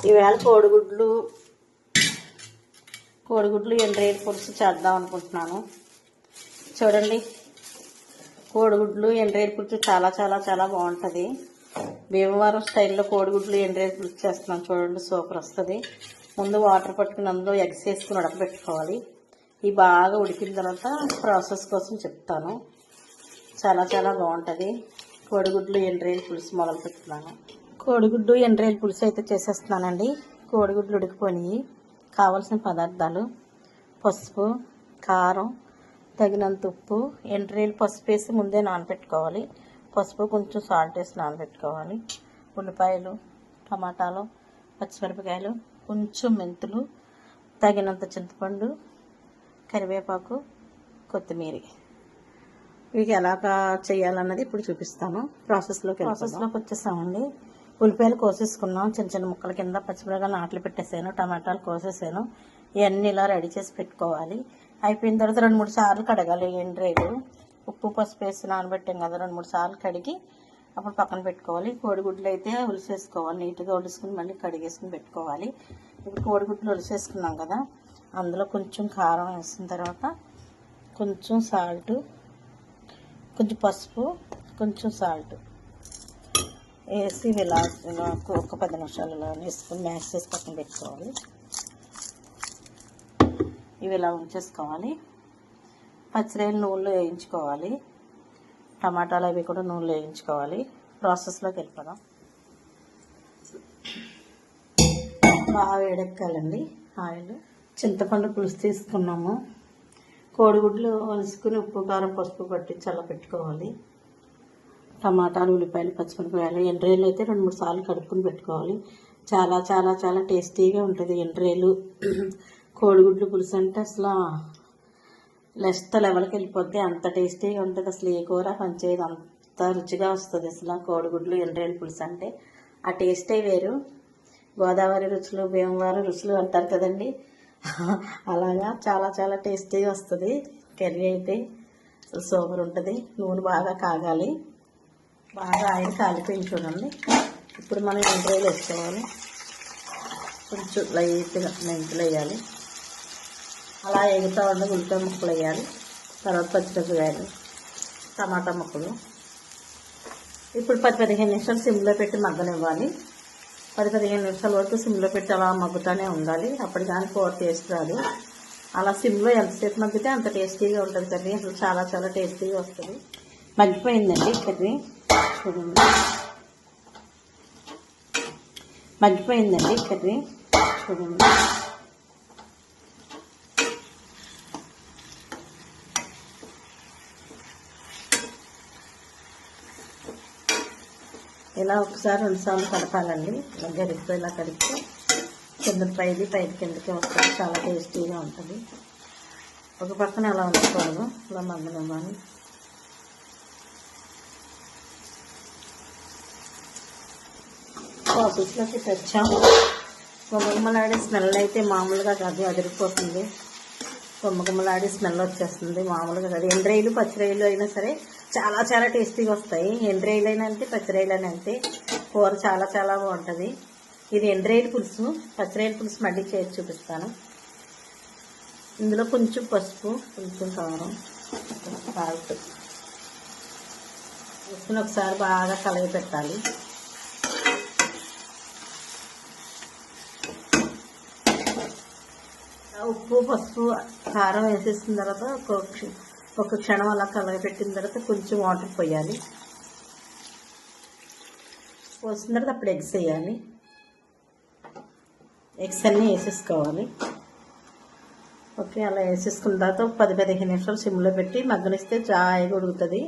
ఈవేళ కోడిగుడ్లు ఎండ్రాయిల్ పులుసు చేద్దాం అనుకుంటున్నాను. చూడండి, కోడిగుడ్లు ఎండ్రాయిల్ పులుసు చాలా చాలా చాలా బాగుంటుంది. భీమవరం స్టైల్లో కోడిగుడ్లు ఎండ్రాయిల్ పులుసు చేస్తున్నాను. చూడండి, సూపర్ వస్తుంది. ముందు వాటర్ పట్టుకుని అందులో ఎగ్స్ వేసుకుని ఉడకబెట్టుకోవాలి. ఇవి బాగా ఉడికిన తర్వాత ప్రాసెస్ కోసం చెప్తాను. చాలా చాలా బాగుంటుంది. కోడిగుడ్లు ఎండ్రాయిల్ పులుసు మొదలు పెడుతున్నాను. కోడిగుడ్డు ఎండ్రాయిల్ పులుసు అయితే చేసేస్తున్నానండి. కోడిగుడ్లు ఉడికిపోయి కావలసిన పదార్థాలు: పసుపు, కారం, తగినంత ఉప్పు. ఎండ్రాయిల్ పసుపు వేసి ముందే నానబెట్టుకోవాలి. పసుపు కొంచెం సాల్ట్ వేసి నానబెట్టుకోవాలి. ఉల్లిపాయలు, టమాటాలు, పచ్చిమిరపకాయలు, కొంచెం మెంతులు, తగినంత చింతపండు, కరివేపాకు, కొత్తిమీర. ఇవి ఎలాగా చేయాలన్నది ఇప్పుడు చూపిస్తాను. ప్రాసెస్లోకి వచ్చేసామండి. ఉల్లిపాయలు కోసేసుకున్నాం చిన్న చిన్న ముక్కల కింద. పచ్చిమిరపకాయలు నాట్లు పెట్టేసాను. టమాటాలు కోసేసాను. ఇవన్నీ ఇలా రెడీ చేసి పెట్టుకోవాలి. అయిపోయిన తర్వాత 2-3 సార్లు కడగాలి ఎండ్రాయిలు. ఉప్పు పసుపు వేసి నానబెట్టాం కదా, 2-3 సార్లు కడిగి అప్పుడు పక్కన పెట్టుకోవాలి. కోడిగుడ్లు అయితే ఉలిసేసుకోవాలి. నీట్గా ఉలుసుకుని మళ్ళీ కడిగేసుకుని పెట్టుకోవాలి. ఇప్పుడు కోడిగుడ్లు ఉలిసేసుకున్నాం కదా, అందులో కొంచెం కారం వేసిన తర్వాత కొంచెం సాల్ట్, కొంచెం పసుపు, కొంచెం సాల్ట్ వేసి ఇలా ఒక 10 నిమిషాలు ఇలా వేసుకొని మ్యాష్ చేసి పక్కన పెట్టుకోవాలి. ఇవి ఇలా ఉంచేసుకోవాలి. పచ్చిరాయలు నూనెలో వేయించుకోవాలి. టమాటాలు అవి కూడా నూనెలో వేయించుకోవాలి. ప్రాసెస్లోకి వెళ్ళిపోదాం. బాగా వేడెక్కాలండి ఆయిల్. చింతపండు పులుసు తీసుకున్నాము. కోడిగుడ్లు వలుసుకుని ఉప్పు కారం పసుపు పట్టి చల్ల పెట్టుకోవాలి. టమాటాలు, ఉల్లిపాయలు, పచ్చిమిరపకాయలు, ఎండ్రాయిలు అయితే 2-3 సార్లు కడుక్కుని పెట్టుకోవాలి. చాలా చాలా చాలా టేస్టీగా ఉంటుంది ఎండ్రాయిలు. కోడిగుడ్లు పులుసు అంటే అసలు నెక్స్ట్ లెవెల్కి వెళ్ళిపోద్ది. అంత టేస్టీగా ఉంటుంది. అసలు ఏ కూర పనిచేయదు, అంత రుచిగా వస్తుంది అసలు కోడిగుడ్లు ఎండ్రాయిల పులుసు అంటే. ఆ టేస్టే వేరు. గోదావరి రుచులు, భీమవరం రుచులు అంటారు కదండి, అలాగా చాలా చాలా టేస్టీగా వస్తుంది. కర్రీ అయితే సూపర్ ఉంటుంది. నూనె బాగా కాగాలి. బాగా ఆయిల్ కాలిపోయింది చూడండి. ఇప్పుడు మనం ఎండ్రాయిలు వేసుకోవాలి. కొంచెం లైట్గా మెంతులు వేయాలి. అలా ఎగుతా ఉండే ఉల్లిపాయ ముక్కలు వేయాలి. తర్వాత పచ్చిమిరపకాయలు, టమాటా ముక్కలు. ఇప్పుడు 10-15 నిమిషాలు సిమ్లో పెట్టి మగ్గనివ్వాలి. 10-15 నిమిషాల వరకు సిమ్లో పెట్టి అలా మగ్గుతూనే ఉండాలి. అప్పటి కానీ కూర టేస్ట్ రాదు. అలా సిమ్లో ఎంతసేపు మగ్గితే అంత టేస్టీగా ఉంటుంది కర్రీ. అసలు చాలా చాలా టేస్టీగా వస్తుంది. మగ్గిపోయిందండి కర్రీ చూడండి. మగ్గిపోయిందండి కర్రీ చూడండి. ఇలా ఒకసారి 2 సార్లు కడపాలండి. ఇలా గరిగిపోయేలా కడిగితే కింద పైది కిందకి వస్తుంది. చాలా టేస్టీగా ఉంటుంది. ఒక పక్కన అలా ఉంచుకోవాలి. ఇలా మగ్గనివ్వాలి. ప్రాసెస్లోకి తెచ్చాము. గుమ్మగుమ్మలాడే స్మెల్ అయితే మామూలుగా కాదు, అదిరిపోతుంది. గుమ్మగుమ్మలాడే స్మెల్ వచ్చేస్తుంది. మామూలుగా కాదు. ఎండ్రాయిలు పచ్చిరాయలు అయినా సరే చాలా చాలా టేస్టీగా వస్తాయి. ఎండ్రాయిలు అయినా అంతే, పచ్చిరాయలు అయినా అంతే. కూర చాలా చాలా బాగుంటుంది. ఇది ఎండ్రాయిల పులుసు. పచ్చిరాయల పులుసు మళ్ళీ చేసి చూపిస్తాను. ఇందులో కొంచెం పసుపు, కొంచెం కారం, సాల్ట్ వేసుకుని ఒకసారి బాగా కలయి పెట్టాలి. ఉప్పు పసుపు కారం వేసేసిన తర్వాత ఒక క్షణం అలా కలగపెట్టిన తర్వాత కొంచెం వాటర్ పోయాలి. పోసిన తర్వాత అప్పుడు ఎగ్స్ వేయాలి. ఎగ్స్ అన్నీ వేసేసుకోవాలి. ఓకే, అలా వేసేసుకున్న తర్వాత ఒక 10-15 నిమిషాలు సిమ్లో పెట్టి మగ్గనిస్తే జాయిగా ఉడుకుతుంది.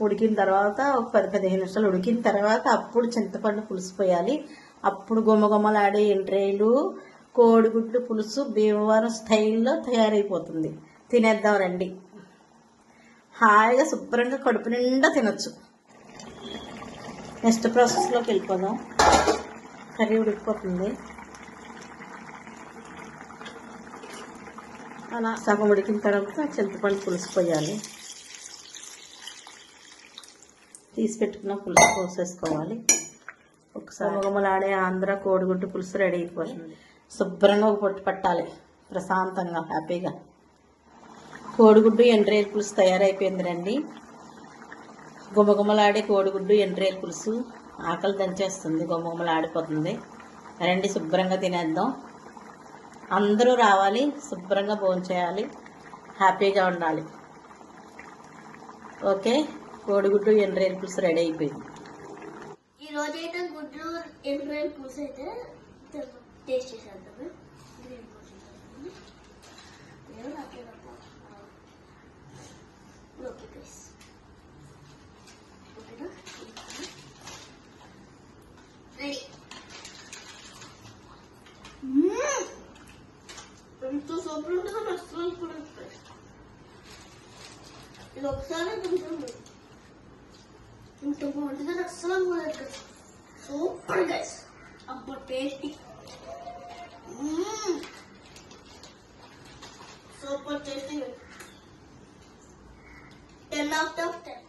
ఉడికిన తర్వాత ఒక 10-15 నిమిషాలు ఉడికిన తర్వాత అప్పుడు చింతపండు పులుసు పోయాలి. అప్పుడు గుమ్మగుమ్మలాడే ఎండ్రాయిలు కోడిగుడ్లు పులుసు భీమవరం స్టైల్లో తయారైపోతుంది. తినేద్దాం రండి. హాయిగా శుభ్రంగా కడుపు నిండా తినచ్చు. నెక్స్ట్ ప్రాసెస్లోకి వెళ్ళిపోదాం. కర్రీ ఉడికిపోతుంది. అలా సగం ఉడికిన తర్వాత చింతపండు పులుసు పోయాలి. తీసి పెట్టుకున్న పులుసు పోసేసుకోవాలి. ఒకసారి ఒకసారి. గుమగుమలాడే ఆంధ్ర కోడిగుడ్డు పులుసు రెడీ అయిపోతుంది. శుభ్రంగా ఒక పొట్టు పట్టాలి, ప్రశాంతంగా హ్యాపీగా. కోడిగుడ్డు ఎండ్రేరు పులుసు తయారైపోయింది రండి. గుమగుమలాడే కోడిగుడ్డు ఎండ్రేరు పులుసు ఆకలి దంచేస్తుంది, గుమగుమలాడిపోతుంది. రండి శుభ్రంగా తినేద్దాం. అందరూ రావాలి, శుభ్రంగా భోంచేయాలి, హ్యాపీగా ఉండాలి. ఓకే, కోడిగుడ్డు ఎండ్రేరు పులుసు రెడీ అయిపోయింది. ఈ రోజు అయితే గుడ్లు ఎండ్రాయిల్ పులుసు అయితే టేస్ట్ చేసేద్దాము. ఓకే గైస్, ఓకేనా? రెడీ. ఎంతో సూపర్ ఉంటుందో అసలు కూడా ఇది ఒకసారి తింటుంది. ఇంత బాగుంటుంది అస్సలు కూడా సూపర్ గైస్. అబ్బా tasty, super tasty. 10 out of 10.